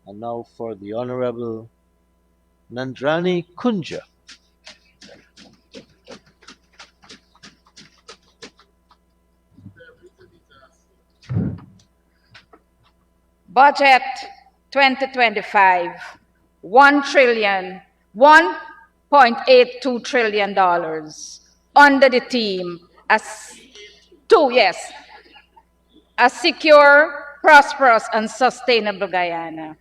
And now for the Honorable Nandranie Coonjah. Budget 2025, $1.82 trillion under the theme a secure, prosperous, and sustainable Guyana.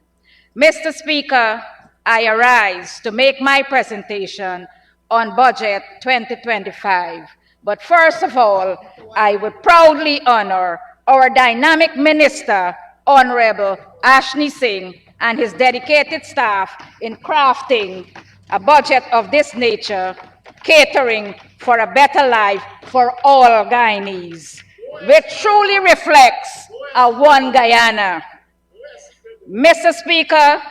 Mr. Speaker, I arise to make my presentation on Budget 2025. But first of all, I would proudly honor our dynamic Minister, Honorable 𝐁𝐔𝐃𝐆𝐄𝐓, and his dedicated staff in crafting a budget of this nature, catering for a better life for all Guyanese, which truly reflects a one Guyana. Mr. Speaker,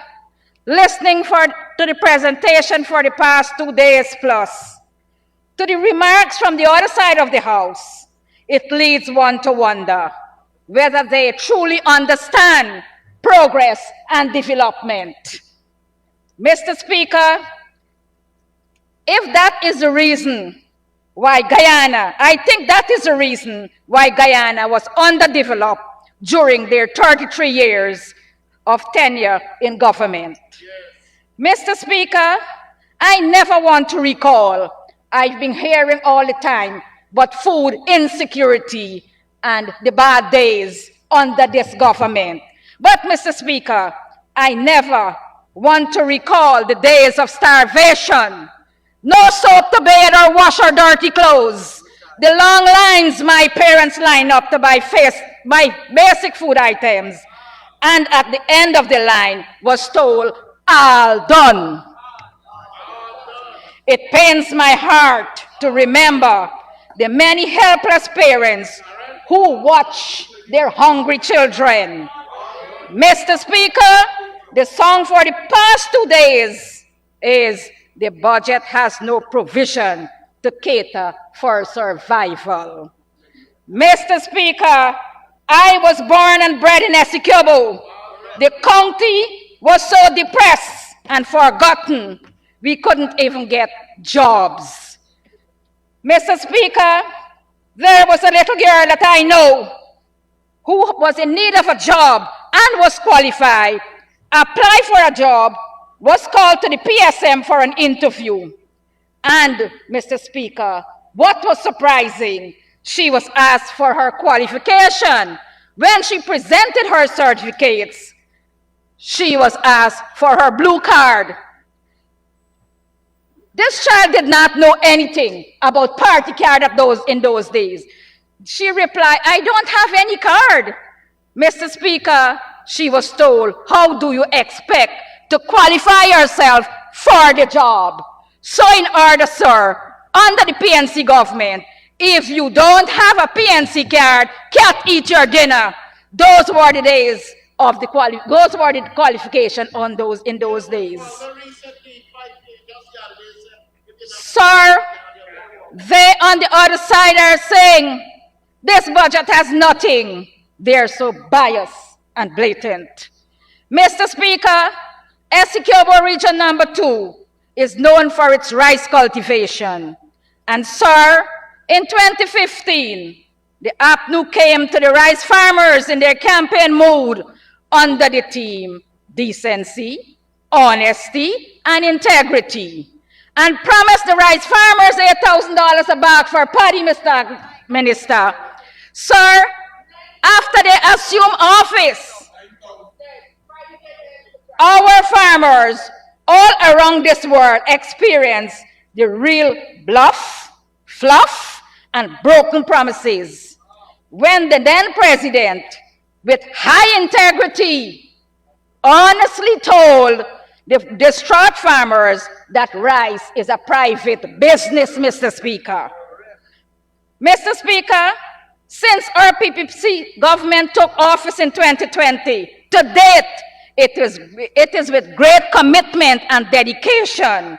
listening to the presentation for the past 2 days plus, to the remarks from the other side of the House, it leads one to wonder whether they truly understand progress and development. Mr. Speaker, if that is the reason why Guyana, I think that is the reason why Guyana was underdeveloped during their 33 years of tenure in government. Mr. Speaker, I never want to recall, I've been hearing all the time, but food insecurity and the bad days under this government. But Mr. Speaker, I never want to recall the days of starvation, no soap to bathe or wash our dirty clothes, the long lines my parents lined up to buy basic food items, and at the end of the line was told, all done. It pains my heart to remember the many helpless parents who watch their hungry children. Mr. Speaker, the song for the past 2 days is the budget has no provision to cater for survival. Mr. Speaker, I was born and bred in 𝐁𝐔𝐃𝐆𝐄. The county was so depressed and forgotten, we couldn't even get jobs. Mr. Speaker, there was a little girl that I know who was in need of a job and was qualified, applied for a job, was called to the PSM for an interview. And, Mr. Speaker, what was surprising, she was asked for her qualification. When she presented her certificates, she was asked for her blue card. This child did not know anything about party card in those days. She replied, I don't have any card. Mr. Speaker, she was told, how do you expect to qualify yourself for the job? So in order, sir, under the PNC government, if you don't have a PNC card, can't eat your dinner. Those were the days of the qualification in those days. Sir, they on the other side are saying this budget has nothing. They're so biased and blatant. Mr. Speaker, 𝐁𝐔𝐃𝐆𝐄 Region Number 2 is known for its rice cultivation. And sir, in 2015, the APNU came to the rice farmers in their campaign mood under the theme decency, honesty, and integrity, and promised the rice farmers $8,000 a bag for paddy, Mr. Minister. Sir, after they assume office, our farmers all around this world experience the real bluff, fluff, and broken promises. When the then president, with high integrity, honestly told the distraught farmers that rice is a private business, Mr. Speaker. Mr. Speaker, since our PPP government took office in 2020, to date, it is with great commitment and dedication.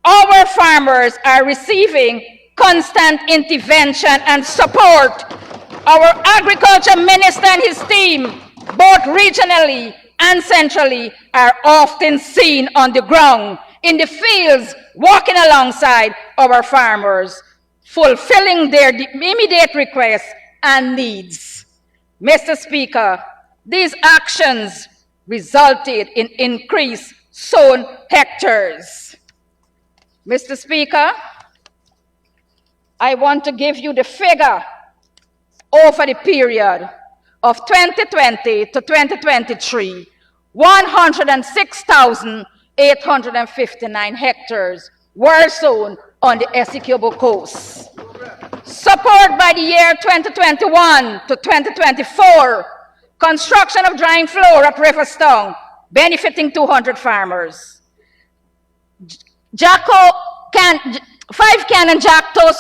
Our farmers are receiving constant intervention and support. Our agriculture minister and his team, both regionally and centrally are often seen on the ground, in the fields, walking alongside our farmers, fulfilling their immediate requests and needs. Mr. Speaker, these actions resulted in increased sown hectares. Mr. Speaker, I want to give you the figure over the period of 2020 to 2023, 106,859 hectares were sown on the 𝐁𝐔𝐃𝐆𝐄 coast. Support by the year 2021 to 2024, construction of drying floor at Riverstone, benefiting 200 farmers. 5-can Jackto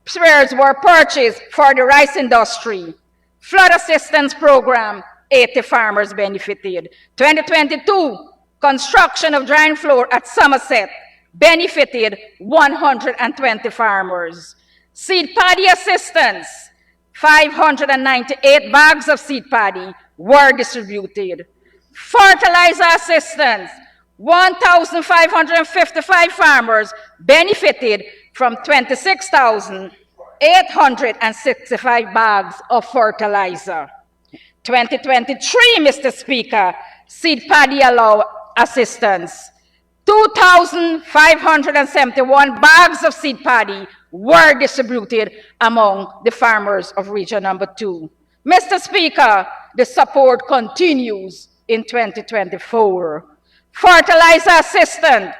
sprayers were purchased for the rice industry. Flood assistance program, 80 farmers benefited. 2022, construction of drying floor at Somerset, benefited 120 farmers. Seed paddy assistance, 598 bags of seed paddy were distributed. Fertilizer assistance, 1,555 farmers benefited from 26,865 bags of fertilizer. 2023, Mr. Speaker, seed paddy assistance, 2,571 bags of seed paddy were distributed among the farmers of Region Number 2. Mr. Speaker, the support continues in 2024. Fertilizer assistance,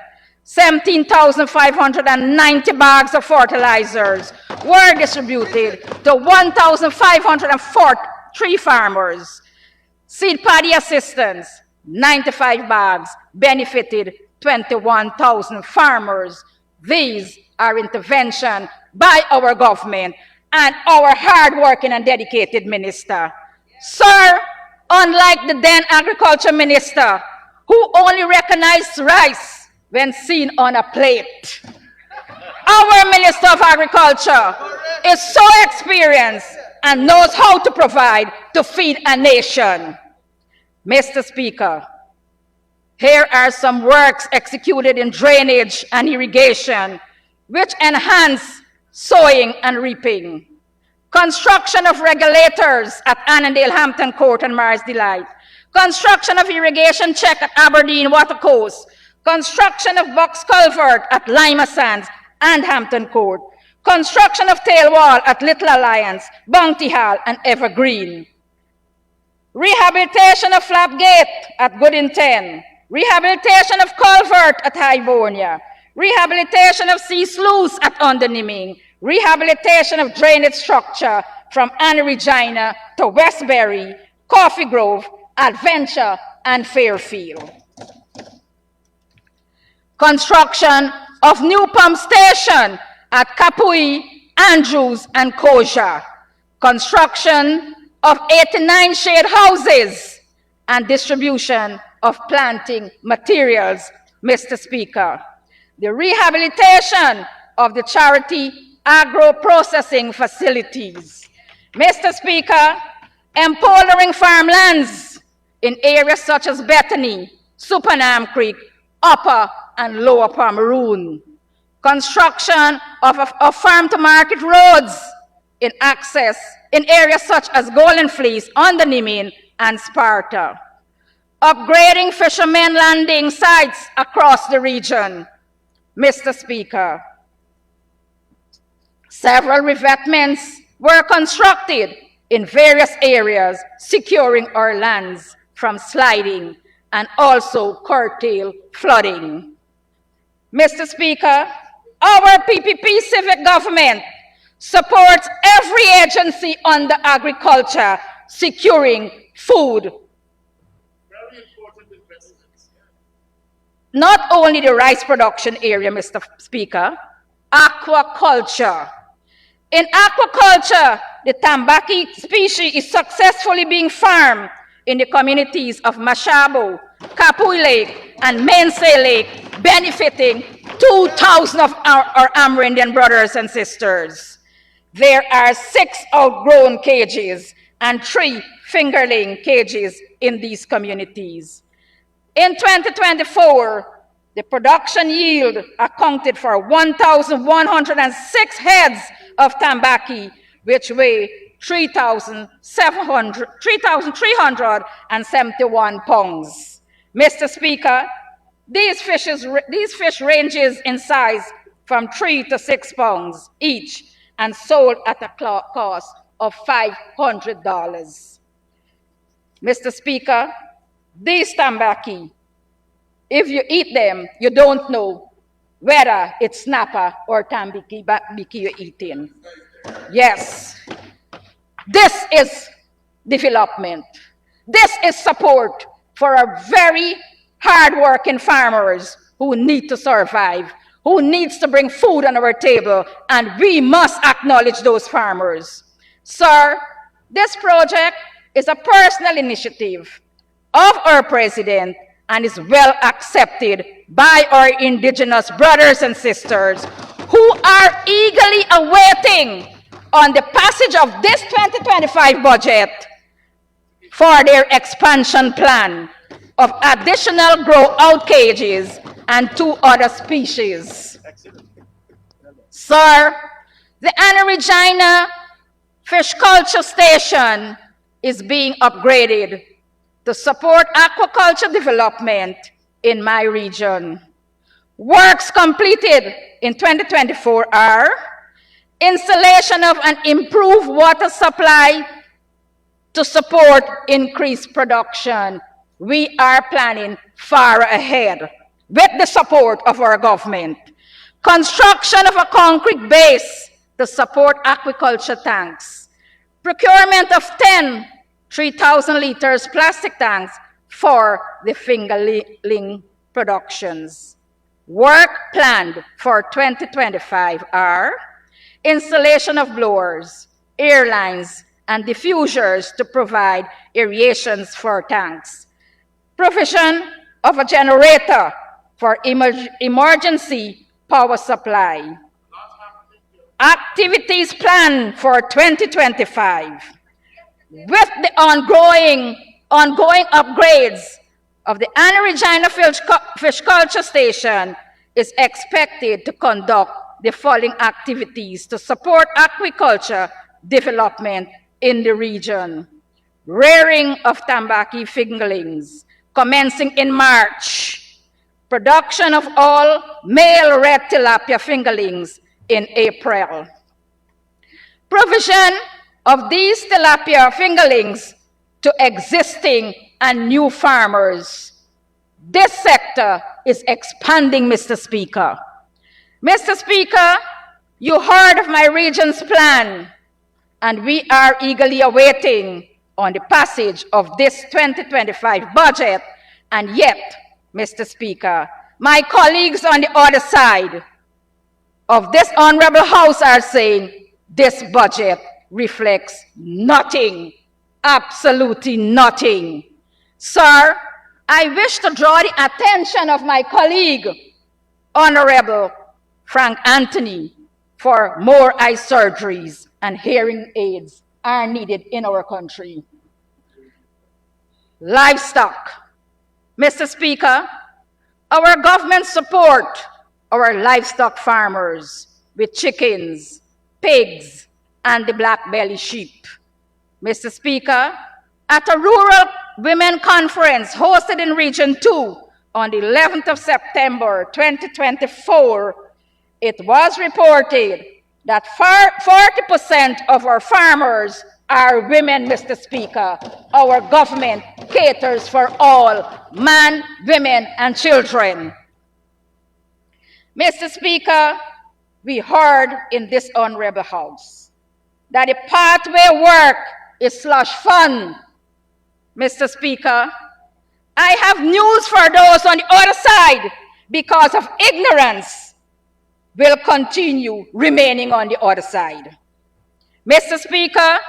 17,590 bags of fertilizers were distributed to 1,543 farmers. Seed paddy assistance, 95 bags benefited 21,000 farmers. These are intervention by our government and our hardworking and dedicated minister. Sir, unlike the then agriculture minister, who only recognized rice when seen on a plate, our Minister of Agriculture is so experienced and knows how to provide to feed a nation. Mr. Speaker, here are some works executed in drainage and irrigation which enhance sowing and reaping. Construction of regulators at Annandale, Hampton Court and Mars Delight. Construction of irrigation check at Aberdeen Watercourse. Construction of box culvert at Lima Sands and Hampton Court. Construction of tail wall at Little Alliance, Bounty Hall and Evergreen. Rehabilitation of flap gate at Goodington. Rehabilitation of culvert at Hibernia. Rehabilitation of sea sluice at Underniming. Rehabilitation of drainage structure from Anna Regina to Westbury, Coffee Grove, Adventure, and Fairfield. Construction of new pump station at Kapui, Andrews, and Coonjah. Construction of 89 shade houses and distribution of planting materials, Mr. Speaker. The rehabilitation of the charity agro-processing facilities. Mr. Speaker, empowering farmlands in areas such as Bethany, Supernam Creek, Upper and Lower Pomeroon. Construction of farm-to-market roads in areas such as Golden Fleece, Underniming, and Sparta. Upgrading fishermen landing sites across the region. Mr. Speaker, several revetments were constructed in various areas, securing our lands from sliding and also curtail flooding. Mr. Speaker, our PPP civic government supports every agency under agriculture securing food. Not only the rice production area, Mr. Speaker, aquaculture. In aquaculture, the tambaki species is successfully being farmed in the communities of Mashabo, Kapui Lake, and Mainsail Lake, benefiting 2,000 of our Amerindian brothers and sisters. There are 6 outgrown cages and 3 fingerling cages in these communities. In 2024, the production yield accounted for 1,106 heads of tambaqui, which weigh 3,371 pounds. Mr. Speaker, these fish ranges in size from 3 to 6 pounds each and sold at a cost of $500. Mr. Speaker, these tambaqui, if you eat them, you don't know whether it's snapper or tambaqui you're eating. Yes, this is development. This is support for our very hard-working farmers who need to survive, who needs to bring food on our table, and we must acknowledge those farmers. Sir, this project is a personal initiative of our president and is well accepted by our indigenous brothers and sisters who are eagerly awaiting on the passage of this 2025 budget for their expansion plan of additional grow-out cages and 2 other species. Sir, the Regina Fish Culture Station is being upgraded to support aquaculture development in my region. Works completed in 2024 are installation of an improved water supply to support increased production. We are planning far ahead with the support of our government. Construction of a concrete base to support aquaculture tanks. Procurement of 10 3,000 liters plastic tanks for the fingerling productions. Work planned for 2025 are installation of blowers, air lines, and diffusers to provide aerations for tanks. Provision of a generator for emergency power supply. Activities planned for 2025. With the ongoing upgrades of the Regina Fish Culture Station, is expected to conduct the following activities to support aquaculture development in the region. Rearing of tambaqui fingerlings, commencing in March. Production of all male red tilapia fingerlings in April. Provision of these tilapia fingerlings to existing and new farmers. This sector is expanding, Mr. Speaker. Mr. Speaker, you heard of my region's plan, and we are eagerly awaiting on the passage of this 2025 budget, and yet, Mr. Speaker, my colleagues on the other side of this honorable House are saying this budget reflects nothing, absolutely nothing. Sir, I wish to draw the attention of my colleague, Honorable Frank Anthony, for more eye surgeries and hearing aids are needed in our country. Livestock. Mr. Speaker, our government support our livestock farmers with chickens, pigs, and the black belly sheep. Mr. Speaker, at a rural women conference hosted in Region 2 on the 11th of September 2024, it was reported that 40% of our farmers are women, Mr. Speaker. Our government caters for all, men, women, and children. Mr. Speaker, we heard in this honorable House that the pathway work is slush fund. Mr. Speaker, I have news for those on the other side because of ignorance will continue remaining on the other side. Mr. Speaker,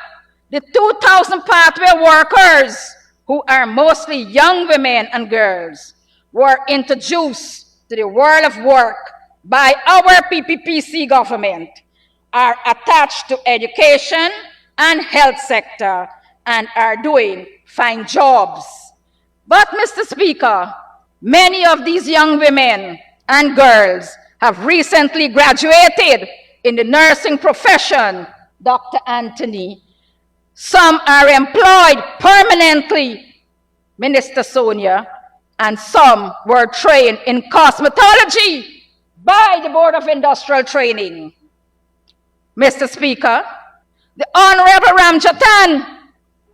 the 2,000 pathway workers, who are mostly young women and girls, were introduced to the world of work by our PPPC government, are attached to education and health sector and are doing fine jobs. But, Mr. Speaker, many of these young women and girls have recently graduated in the nursing profession, Dr. Anthony. Some are employed permanently, Minister Sonia, and some were trained in cosmetology by the Board of Industrial Training. Mr. Speaker, the Honorable Ramjatan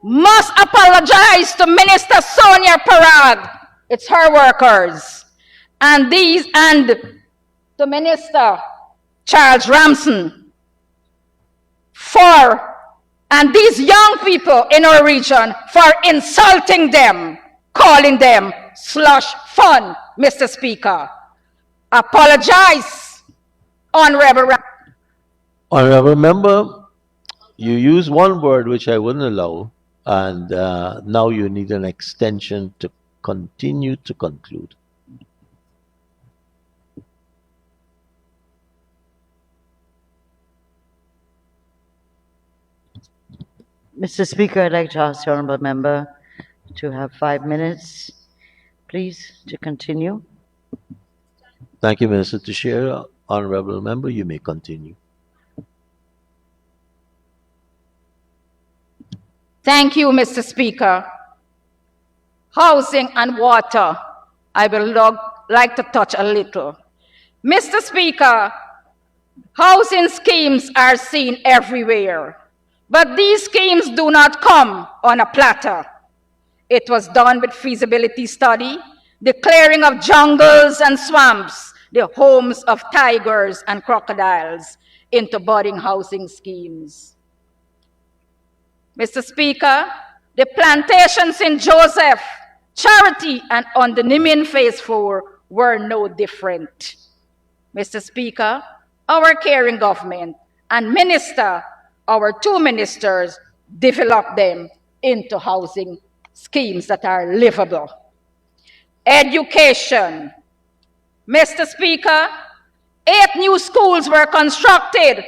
must apologize to Minister Sonia Parag, it's her workers, and to Minister Charles Ramson and these young people in our region for insulting them, calling them slush fund, Mr. Speaker. Apologize, Honorable Ramson. Honorable Member, you use one word which I wouldn't allow, and now you need an extension to continue to conclude. Mr. Speaker, I'd like to ask the Honourable Member to have 5 minutes, please, to continue. Thank you, Minister Teixeira. Honorable Member, you may continue. Thank you, Mr. Speaker. Housing and water, I will like to touch a little. Mr. Speaker, housing schemes are seen everywhere, but these schemes do not come on a platter. It was done with feasibility study, the clearing of jungles and swamps, the homes of tigers and crocodiles, into budding housing schemes. Mr. Speaker, the plantations in Joseph, Charity, and on the Nimin Phase 4 were no different. Mr. Speaker, our caring government and our two ministers developed them into housing schemes that are livable. Education. Mr. Speaker, 8 new schools were constructed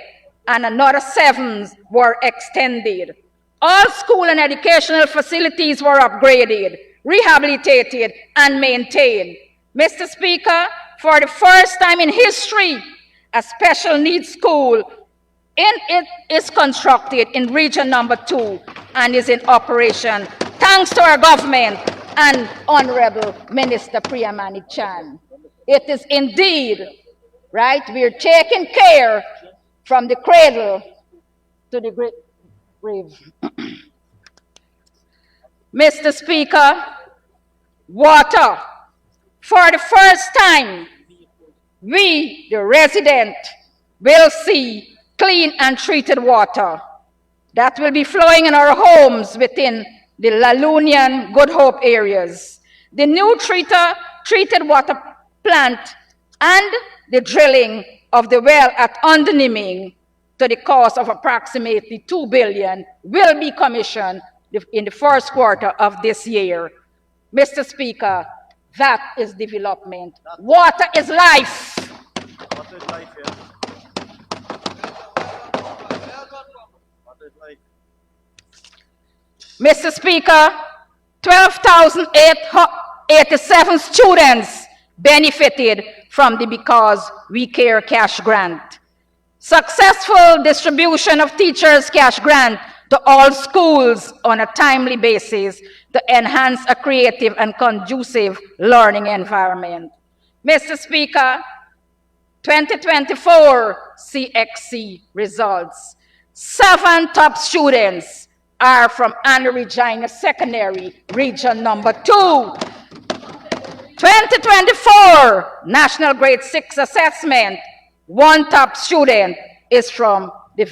and another 7 were extended. All school and educational facilities were upgraded, rehabilitated, and maintained. Mr. Speaker, for the first time in history, a special needs school is constructed in Region Number 2 and is in operation thanks to our government and Honorable Minister Priyamani Chan. It is indeed, right, we're taking care from the cradle to the grave. Mr. Speaker, water. For the first time, we, the resident, will see clean and treated water that will be flowing in our homes within the Lalunian Good Hope areas. The new treated water plant and the drilling of the well at Underniming to the cost of approximately $2 billion will be commissioned in the first quarter of this year. Mr. Speaker, that is development. Water is life. Water is life, yeah. Water is life. Mr. Speaker, 12,887 students benefited from the Because We Care cash grant. Successful distribution of teachers' cash grant to all schools on a timely basis to enhance a creative and conducive learning environment. Mr. Speaker, 2024 𝐁𝐔𝐃 results. 7 top students are from Anna Regina Secondary, Region Number 2. 2024 National Grade 6 Assessment, 1 top student is from the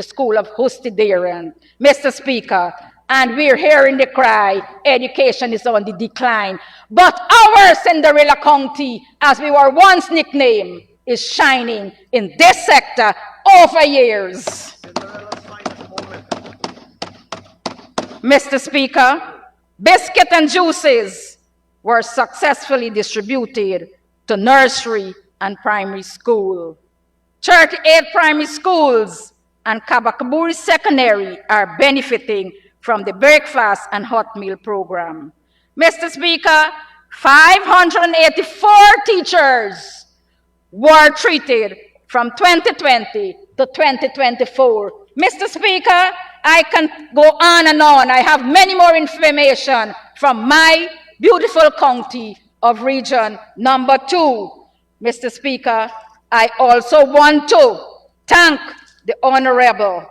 school of Hustidiran. Mr. Speaker, and we're hearing the cry, education is on the decline. But our Cinderella County, as we were once nicknamed, is shining in this sector over years. Mr. Speaker, biscuit and juices were successfully distributed to nursery and primary school. 38 primary schools and Kabakaburi Secondary are benefiting from the breakfast and hot meal program. Mr. Speaker, 584 teachers were treated from 2020 to 2024. Mr. Speaker, I can go on and on. I have many more information from my beautiful county of region number 2. Mr. Speaker, I also want to thank the Honorable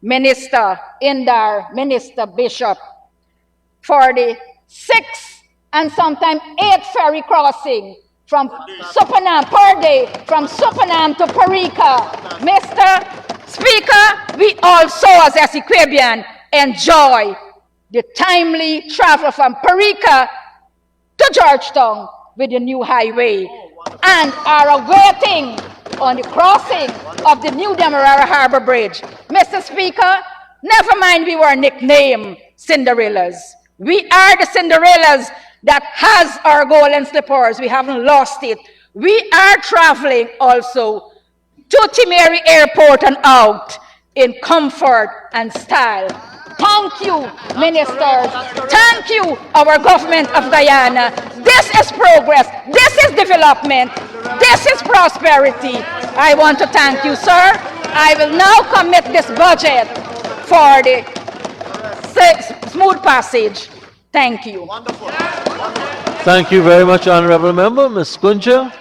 Minister Indar, Minister Bishop, for the 6 and sometimes 8 ferry crossing from Supanam per day, from Supanam to Parika. Mr. Speaker, we also as Essequibian enjoy the timely travel from Parika to Georgetown with the new highway and are awaiting on the crossing of the new Demerara Harbor Bridge. Mr. Speaker, never mind we were nicknamed Cinderellas. We are the Cinderellas that has our golden slippers. We haven't lost it. We are traveling also to Timeri Airport and out in comfort and style. Thank you, ministers. Thank you, our government of Guyana. This is progress. This is development. This is prosperity. I want to thank you, sir. I will now commit this budget for the smooth passage. Thank you. Thank you very much, Honorable Member. Ms. Coonjah.